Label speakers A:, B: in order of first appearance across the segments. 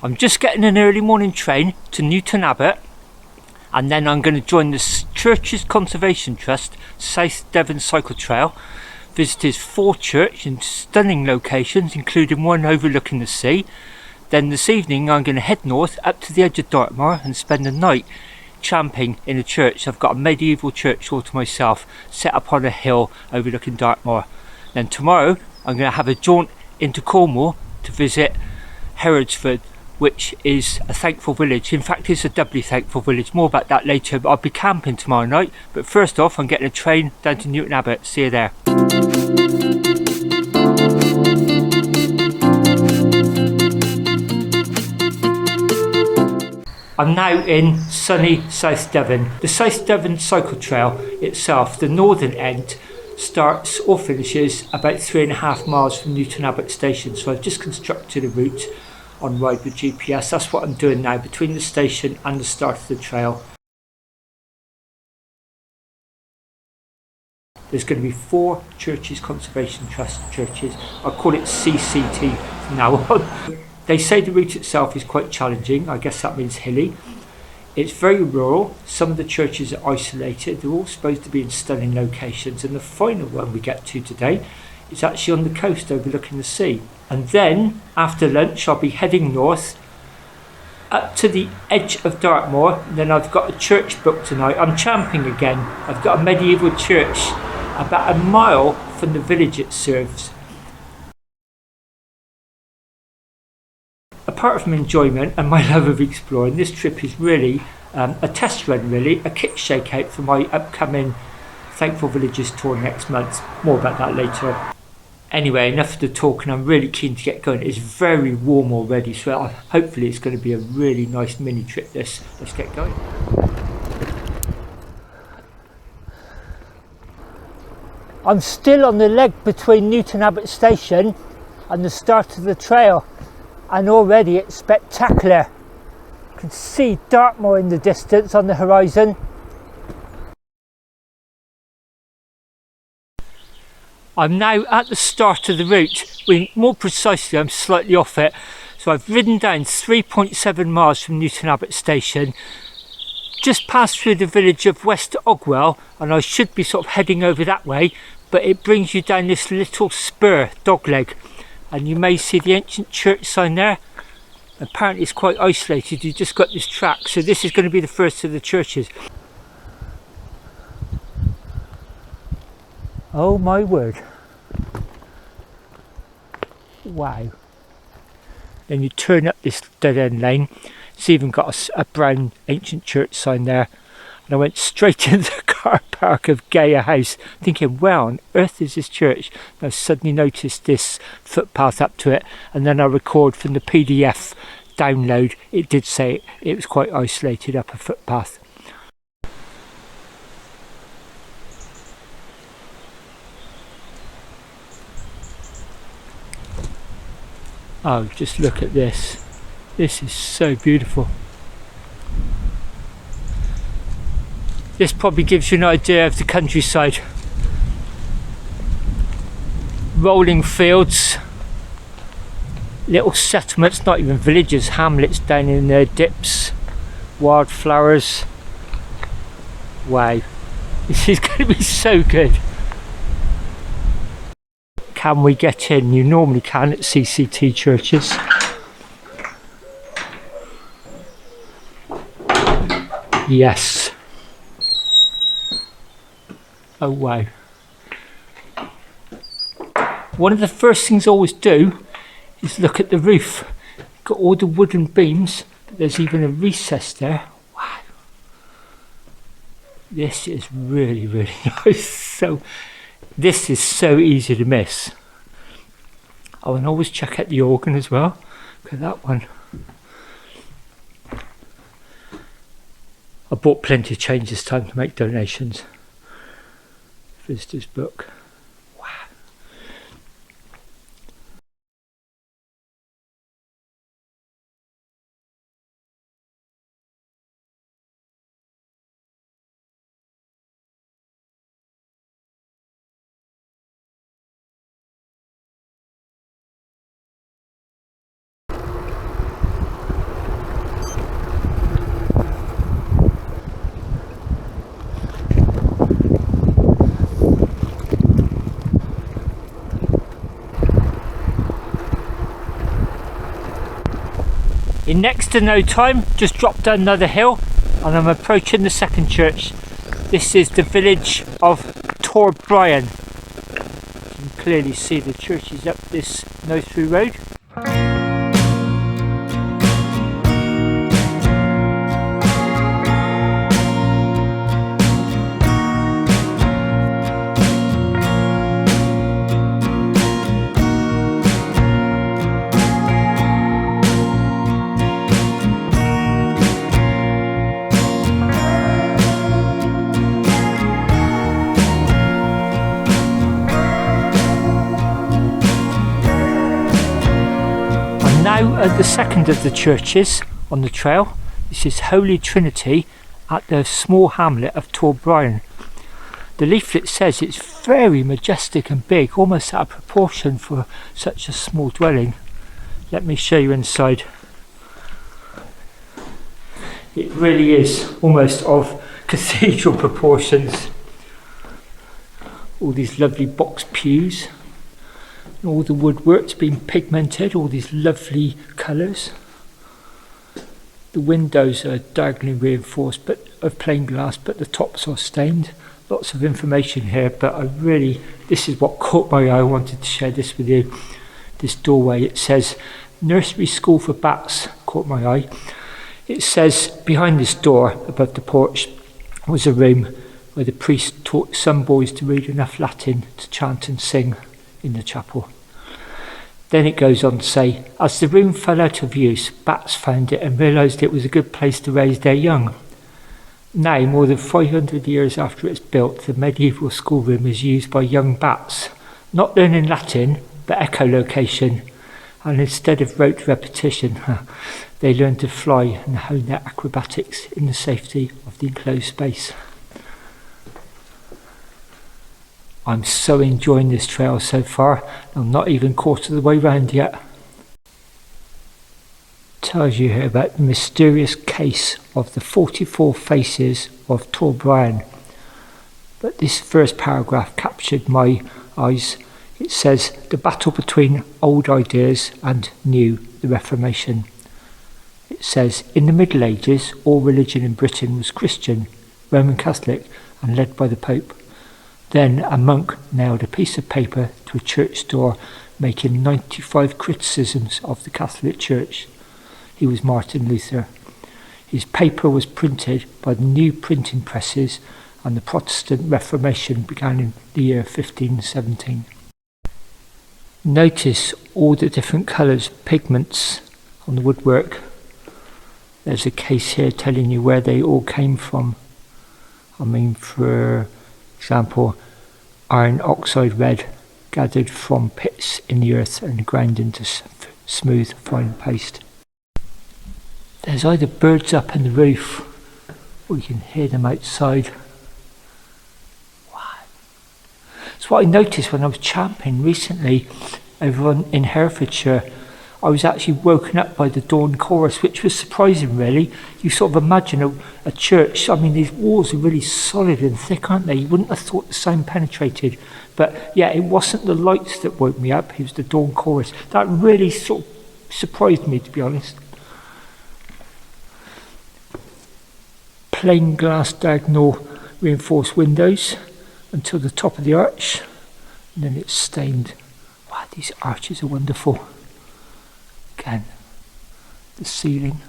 A: I'm just getting an early morning train to Newton Abbot, and then I'm going to join the Churches Conservation Trust South Devon Cycle Trail, visit his 4 church in stunning locations, including one overlooking the sea. Then this evening I'm going to head north up to the edge of Dartmoor and spend the night tramping in a church. I've got a medieval church all to myself, set up on a hill overlooking Dartmoor. Then tomorrow I'm going to have a jaunt into Cornwall to visit Herefordshire, which is a thankful village. In fact, it's a doubly thankful village. More about that later, but I'll be camping tomorrow night. But first off, I'm getting a train down to Newton Abbot. See you there. I'm now in sunny South Devon. The South Devon Cycle Trail itself, the northern end, starts or finishes about 3.5 miles from Newton Abbot station. So I've just constructed a route on Ride with GPS. That's what I'm doing now, between the station and the start of the trail. There's going to be 4 Churches Conservation Trust churches. I'll call it CCT from now on. They say the route itself is quite challenging. I guess that means hilly. It's very rural. Some of the churches are isolated. They're all supposed to be in stunning locations, and the final one we get to today is actually on the coast overlooking the sea. And then after lunch I'll be heading north up to the edge of Dartmoor. And then I've got a church booked tonight. I'm tramping again. I've got a medieval church about a mile from the village it serves. Apart from enjoyment and my love of exploring, this trip is really a test run, really, a kick shake out for my upcoming Thankful Villages tour next month. More about that later. Anyway, enough of the talk, and I'm really keen to get going. It's very warm already, so hopefully it's going to be a really nice mini trip this. Let's get going. I'm still on the leg between Newton Abbot station and the start of the trail, and already it's spectacular. You can see Dartmoor in the distance on the horizon. I'm now at the start of the route. More precisely, I'm slightly off it. So I've ridden down 3.7 miles from Newton Abbot station, just passed through the village of West Ogwell, and I should be sort of heading over that way, but it brings you down this little spur, dogleg, and you may see the ancient church sign there. Apparently it's quite isolated. You've just got this track, so this is going to be the first of the churches. Oh my word. Wow. Then you turn up this dead end lane. It's even got a brown ancient church sign there. And I went straight into the car park of Gaia House, thinking, where on earth is this church? And I suddenly noticed this footpath up to it, and then I record from the PDF download, it did say it was quite isolated up a footpath. Oh, just look at this. This is so beautiful. This probably gives you an idea of the countryside. Rolling fields, little settlements, not even villages, hamlets down in there, dips, wildflowers. Wow, this is going to be so good. Can we get in? You normally can at CCT churches. Yes. Oh wow. One of the first things I always do is look at the roof. Got all the wooden beams, but there's even a recess there. Wow. This is really, really nice. This is so easy to miss. Oh, and always check out the organ as well. Look at that one. I bought plenty of change this time to make donations. Visitor's book. Wow. In next to no time, just dropped down another hill and I'm approaching the second church. This is the village of Torbryan. You can clearly see the church is up this no-through road. Now at the second of the churches on the trail. This is Holy Trinity at the small hamlet of Torbryan. The leaflet says it's very majestic and big, almost out of proportion for such a small dwelling. Let me show you inside. It really is almost of cathedral proportions. All these lovely box pews. All the woodwork's been pigmented, all these lovely colours. The windows are diagonally reinforced but of plain glass, but the tops are stained. Lots of information here, but this is what caught my eye. I wanted to share this with you. This doorway, it says nursery school for bats, caught my eye. It says behind this door above the porch was a room where the priest taught some boys to read enough Latin to chant and sing in the chapel. Then it goes on to say, as the room fell out of use, bats found it and realised it was a good place to raise their young. Now, more than 500 years after it's built, the medieval schoolroom is used by young bats, not learning Latin, but echolocation, and instead of rote repetition, they learn to fly and hone their acrobatics in the safety of the enclosed space. I'm so enjoying this trail so far. I'm not even quarter of the way round yet. Tells you here about the mysterious case of the 44 faces of Torbryan. But this first paragraph captured my eyes. It says, the battle between old ideas and new, the Reformation. It says, in the Middle Ages, all religion in Britain was Christian, Roman Catholic, and led by the Pope. Then a monk nailed a piece of paper to a church door, making 95 criticisms of the Catholic Church. He was Martin Luther. His paper was printed by the new printing presses, and the Protestant Reformation began in the year 1517. Notice all the different colours, pigments on the woodwork. There's a case here telling you where they all came from. For example, iron oxide red gathered from pits in the earth and ground into smooth fine paste. There's either birds up in the roof or you can hear them outside. Wow. It's what I noticed when I was camping recently over in Herefordshire. I was actually woken up by the dawn chorus, which was surprising really. You sort of imagine a church, these walls are really solid and thick, aren't they? You wouldn't have thought the sound penetrated. But yeah, it wasn't the lights that woke me up, it was the dawn chorus. That really sort of surprised me, to be honest. Plain glass diagonal reinforced windows until the top of the arch, and then it's stained. Wow, these arches are wonderful. Again, the ceiling.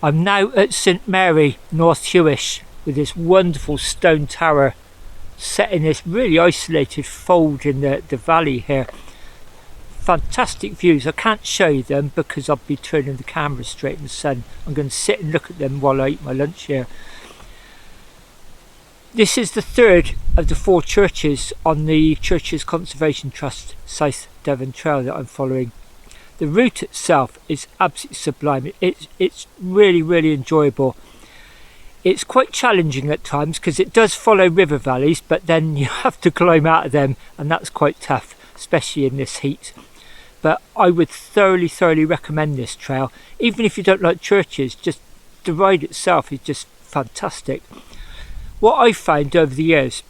A: I'm now at St Mary, North Hewish, with this wonderful stone tower set in this really isolated fold in the valley here. fantastic views. I can't show you them because I'll be turning the camera straight in the sun. I'm going to sit and look at them while I eat my lunch here. This is the third of the 4 churches on the Churches Conservation Trust South Devon Trail that I'm following. The route itself is absolutely sublime. It's really enjoyable. It's quite challenging at times because it does follow river valleys, but then you have to climb out of them, and that's quite tough, especially in this heat. But I would thoroughly recommend this trail. Even if you don't like churches, just the ride itself is just fantastic. What I've found over the years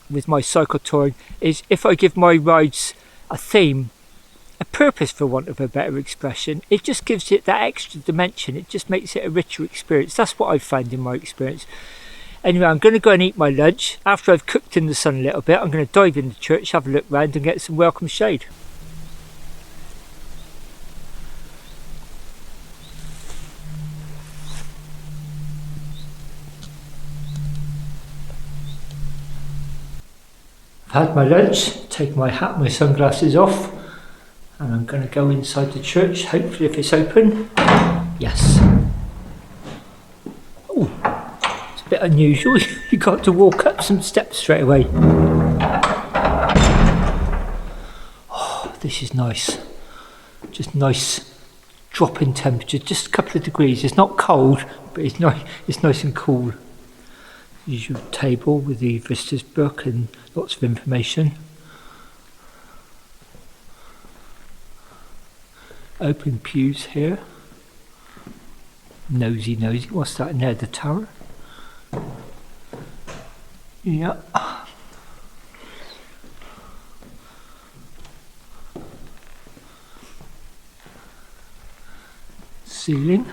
A: with my cycle touring is if I give my rides a theme, a purpose for want of a better expression, it just gives it that extra dimension. It just makes it a richer experience. That's what I've found in my experience. Anyway, I'm going to go and eat my lunch. After I've cooked in the sun a little bit, I'm going to dive in the church, have a look round and get some welcome shade. I've had my lunch, take my hat and my sunglasses off, and I'm going to go inside the church, hopefully if it's open. Yes. Oh, it's a bit unusual. You got to walk up some steps straight away. Oh, this is nice. Just nice drop in temperature, just a couple of degrees. It's not cold, but it's nice and cool. Usual table with the visitor's book and lots of information. Open pews here. Nosy. What's that in there? The tower? Yeah. Ceiling.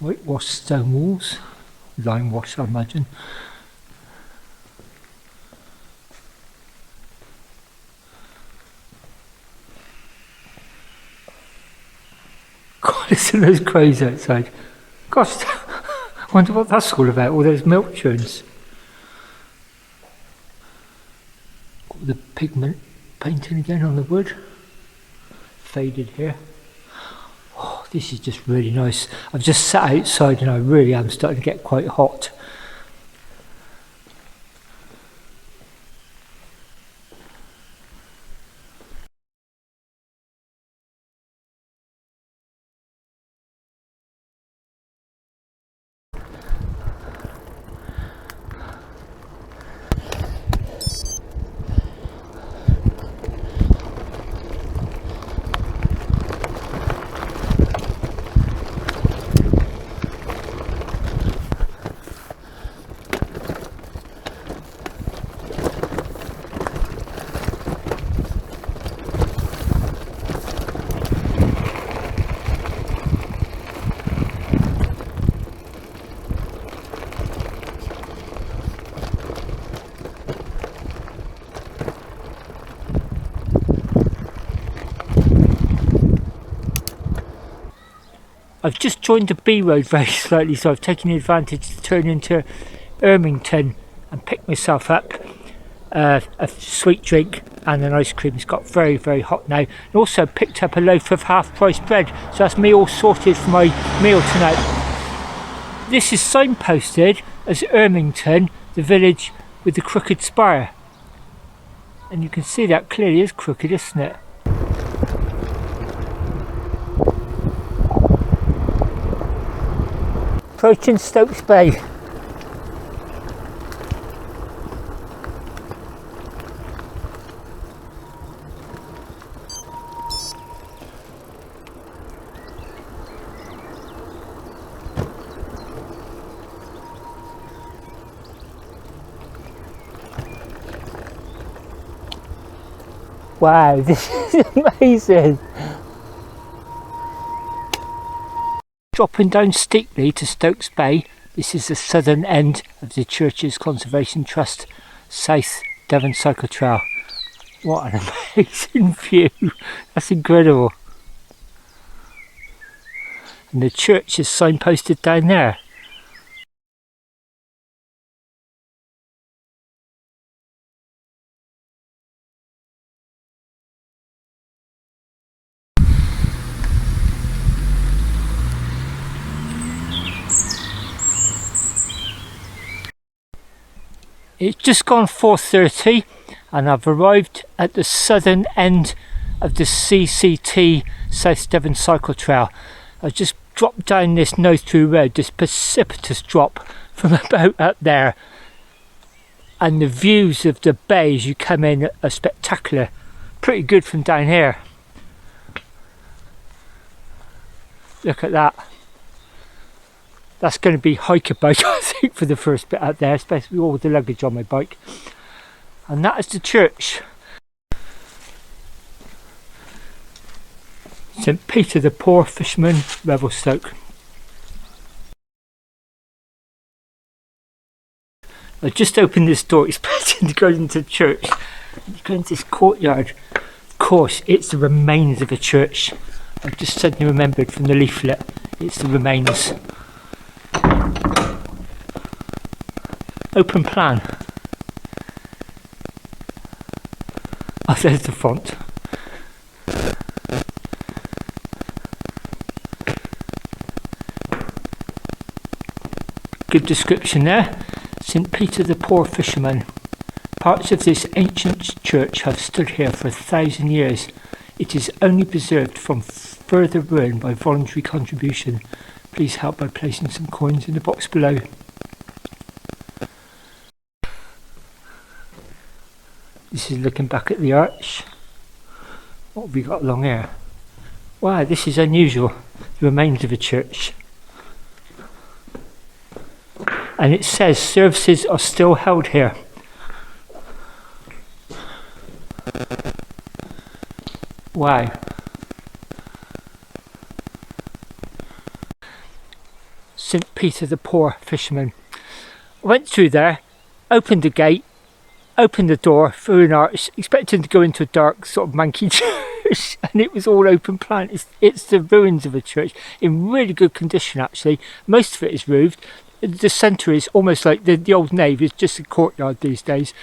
A: Whitewashed stone walls, lime wash I imagine. God, listen to those crows outside. Gosh, I wonder what that's all about, all those milk churns. Got the pigment painting again on the wood. Faded here. Oh, this is just really nice. I've just sat outside and I really am starting to get quite hot. I've just joined the B road very slightly, so I've taken advantage to turn into Ermington and pick myself up a sweet drink and an ice cream. It's got very hot now, and also picked up a loaf of half-price bread, so that's me all sorted for my meal tonight. This is signposted as Ermington, the village with the crooked spire, and you can see that clearly is crooked, isn't it? Approaching Stokes Bay. Wow, this is amazing. Dropping down steeply to Stokes Bay. This is the southern end of the Churches Conservation Trust South Devon Cycle Trail. What an amazing view. That's incredible. And the church is signposted down there. It's just gone 4:30 and I've arrived at the southern end of the CCT South Devon cycle trail. I've just dropped down this no through road, this precipitous drop from about up there, and the views of the bay as you come in are spectacular. Pretty good from down here. Look at that. That's going to be hiker bike, I think, for the first bit out there, especially with all the luggage on my bike. And that is the church. St Peter the Poor Fisherman, Revelstoke. I just opened this door, expecting to go into the church. You go into this courtyard. Of course, it's the remains of a church. I've just suddenly remembered from the leaflet, it's the remains. Open plan. Oh, there's the font. Good description there. St Peter the Poor Fisherman. Parts of this ancient church have stood here for 1,000 years. It is only preserved from further ruin by voluntary contribution. Please help by placing some coins in the box below. This is looking back at the arch. What have we got along here? Wow, this is unusual. The remains of a church. And it says services are still held here. Wow. St Peter the Poor Fisherman. I went through there, opened the gate, opened the door through an arch, expecting to go into a dark sort of manky church, and it was all open plan. It's the ruins of a church in really good condition actually. Most of it is roofed. The centre is almost like the old nave is just a courtyard these days.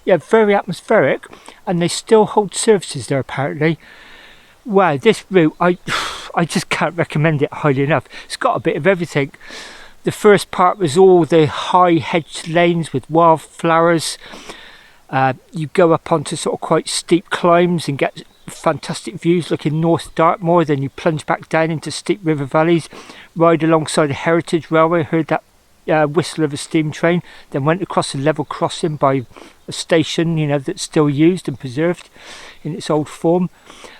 A: Yeah, very atmospheric, and they still hold services there apparently. Wow, this route, I just can't recommend it highly enough. It's got a bit of everything. The first part was all the high hedged lanes with wildflowers. You go up onto sort of quite steep climbs and get fantastic views looking north Dartmoor. Then you plunge back down into steep river valleys, ride alongside a heritage railway, heard that whistle of a steam train, then went across a level crossing by a station, you know, that's still used and preserved in its old form.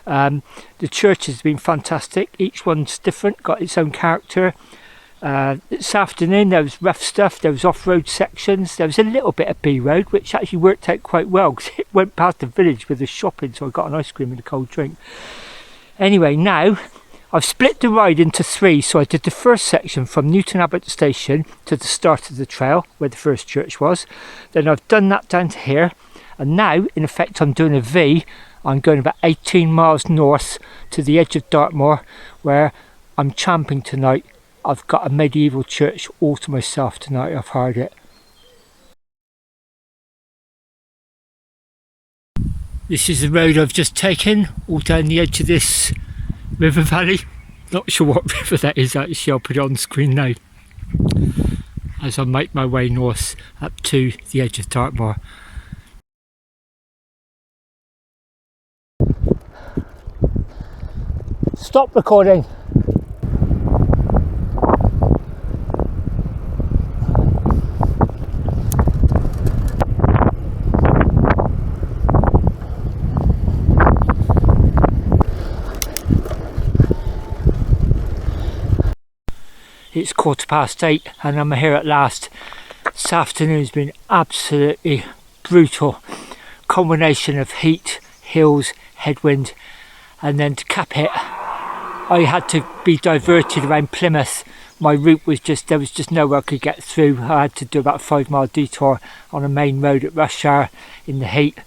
A: The church has been fantastic. Each one's different, got its own character. This afternoon there was rough stuff, there was off-road sections, there was a little bit of B-road which actually worked out quite well because it went past the village with the shopping, so I got an ice cream and a cold drink. Anyway, now I've split the ride into three, so I did the first section from Newton Abbot station to the start of the trail where the first church was. Then I've done that down to here, and now in effect I'm doing a V. I'm going about 18 miles north to the edge of Dartmoor where I'm camping tonight. I've got a medieval church all to myself tonight, I've hired it. This is the road I've just taken, all down the edge of this river valley. Not sure what river that is actually, I'll put it on screen now. As I make my way north up to the edge of Dartmoor. Stop recording. It's 8:15 and I'm here at last. This afternoon's been absolutely brutal. Combination of heat, hills, headwind, and then to cap it, I had to be diverted around Plymouth. My route was there was just nowhere I could get through. I had to do about a 5-mile detour on a main road at rush hour in the heat,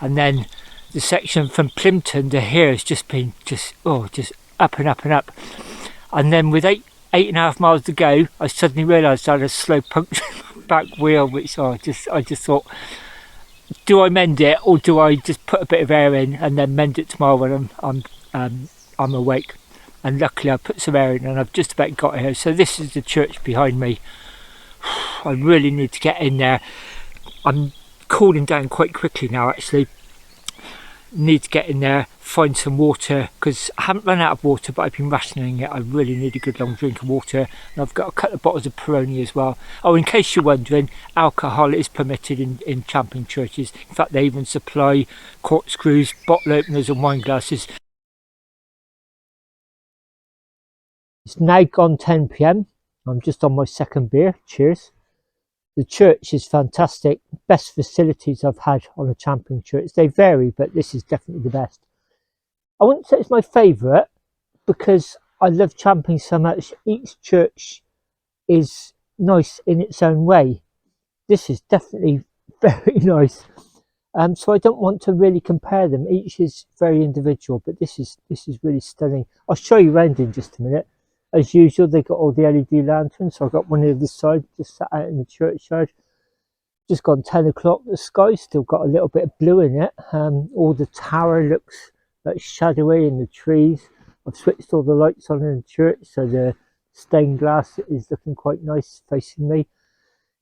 A: and then the section from Plympton to here has just been just up and up and up. And then with 8.5 miles to go, I suddenly realised I had a slow puncture in my back wheel, which I just thought, do I mend it or do I just put a bit of air in and then mend it tomorrow when I'm awake? And luckily I put some air in and I've just about got here. So this is the church behind me. I really need to get in there. I'm cooling down quite quickly now actually. Need to get in there, find some water, because I haven't run out of water, but I've been rationing it. I really need a good long drink of water, and I've got a couple of bottles of Peroni as well. Oh, in case you're wondering, alcohol is permitted in camping churches. In fact, they even supply corkscrews, bottle openers and wine glasses. It's now gone 10 p.m. I'm just on my second beer. Cheers. The church is fantastic. Best facilities I've had on a camping church. They vary, but this is definitely the best. I wouldn't say it's my favourite because I love camping so much. Each church is nice in its own way. This is definitely very nice. So I don't want to really compare them. Each is very individual, but this is really stunning. I'll show you around in just a minute. As usual, they got all the LED lanterns. So I've got one on the side, just sat out in the churchyard. Just gone 10 o'clock. The sky's still got a little bit of blue in it. All the tower looks like shadowy in the trees. I've switched all the lights on in the church, so the stained glass is looking quite nice facing me.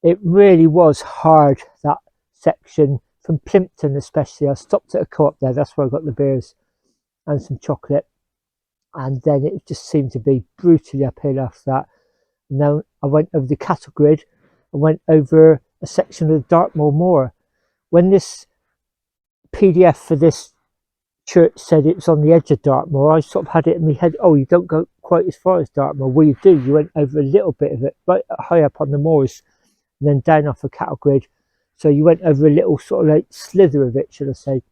A: It really was hard, that section from Plimpton especially. I stopped at a co-op there. That's where I got the beers and some chocolate. And then it just seemed to be brutally uphill after that. And then I went over the cattle grid. I went over a section of the Dartmoor moor. When this PDF for this church said it was on the edge of Dartmoor, I sort of had it in my head, oh, you don't go quite as far as Dartmoor. Well, you do. You went over a little bit of it, right high up on the moors, and then down off the cattle grid. So you went over a little sort of like slither of it, should I say.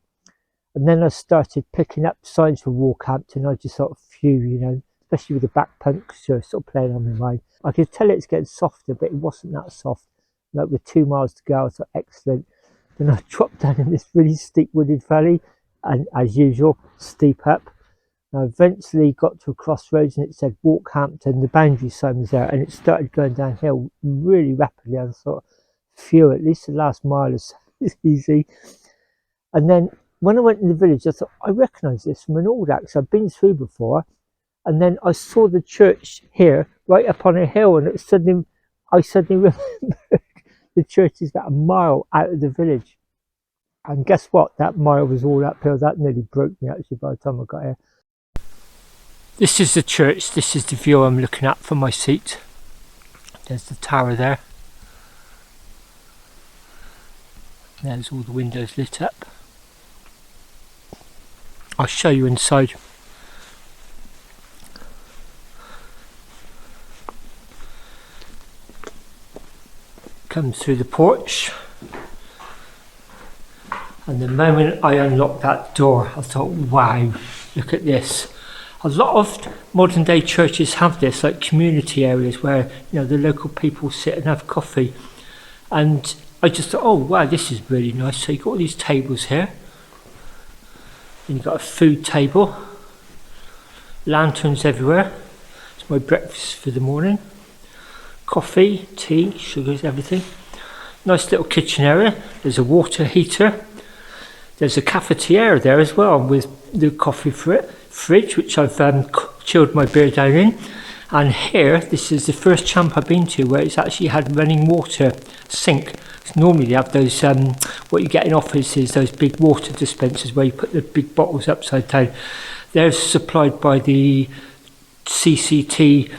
A: And then I started picking up signs for Walkhampton. I just thought, phew, you know, especially with the back punks sort of playing on my mind. I could tell it's getting softer, but it wasn't that soft. Like with 2 miles to go, I thought, excellent. Then I dropped down in this really steep wooded valley, and as usual, steep up. I eventually got to a crossroads and it said Walkhampton, the boundary sign was there, and it started going downhill really rapidly. I thought, phew, at least the last mile is easy. And then when I went in the village, I thought, I recognise this from an old axe I've been through before. And then I saw the church here, right up on a hill, and I suddenly remembered the church is about a mile out of the village. And guess what? That mile was all uphill. That nearly broke me actually by the time I got here. This is the church. This is the view I'm looking at from my seat. There's the tower there. There's all the windows lit up. I'll show you inside. Come through the porch, and the moment I unlocked that door, I thought, wow, look at this. A lot of modern day churches have this, like community areas where, you know, the local people sit and have coffee. And I just thought, oh wow, this is really nice. So you've got all these tables here. Then you've got a food table, lanterns everywhere. It's my breakfast for the morning. Coffee, tea, sugars, everything. Nice little kitchen area. There's a water heater. There's a cafetiere there as well with the coffee fridge, which I've chilled my beer down in. And here, this is the first camp I've been to where it's actually had running water sink. Normally they have those, what you get in offices, those big water dispensers where you put the big bottles upside down. They're supplied by the CCT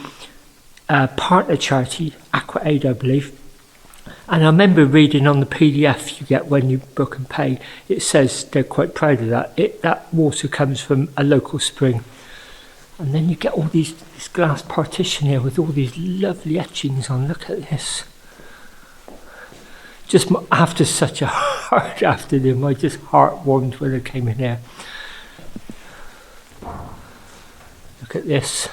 A: partner charity, AquaAid, I believe. And I remember reading on the PDF you get when you book and pay, it says they're quite proud of that. That water comes from a local spring. And then you get all this glass partition here with all these lovely etchings on. Look at this. Just after such a hard afternoon, my just heart warmed when I came in here. Look at this.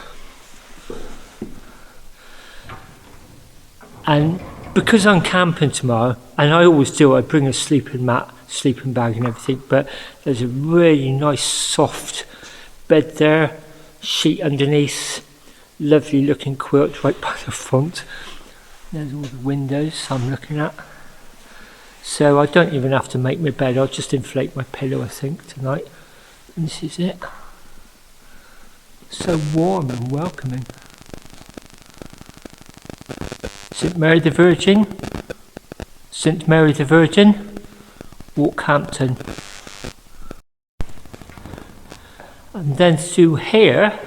A: And because I'm camping tomorrow, and I always do, I bring a sleeping mat, sleeping bag and everything, but there's a really nice soft bed there, sheet underneath, lovely looking quilt right by the front. There's all the windows I'm looking at. So I don't even have to make my bed, I'll just inflate my pillow I think tonight. And this is it. So warm and welcoming. St Mary the Virgin, St Mary the Virgin, Walkhampton. And then through here,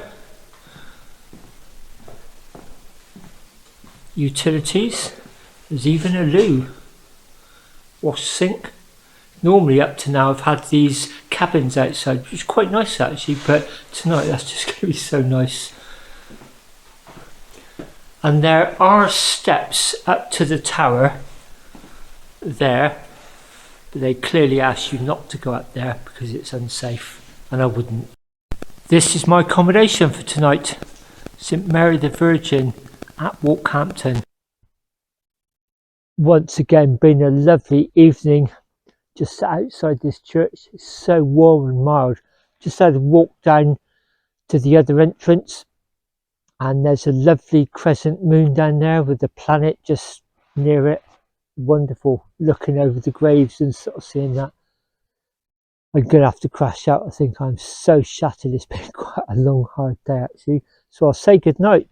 A: utilities, there's even a loo, wash sink. Normally up to now I've had these cabins outside, which is quite nice actually, but tonight that's just going to be so nice. And there are steps up to the tower there, but they clearly ask you not to go up there because it's unsafe, and I wouldn't. This is my accommodation for tonight, St Mary the Virgin at Walkhampton. Once again, been a lovely evening just outside this church. It's so warm and mild. Just had to walk down to the other entrance, and there's a lovely crescent moon down there with the planet just near it. Wonderful, looking over the graves and sort of seeing that. I'm going to have to crash out. I think I'm so shattered. It's been quite a long, hard day actually. So I'll say good night.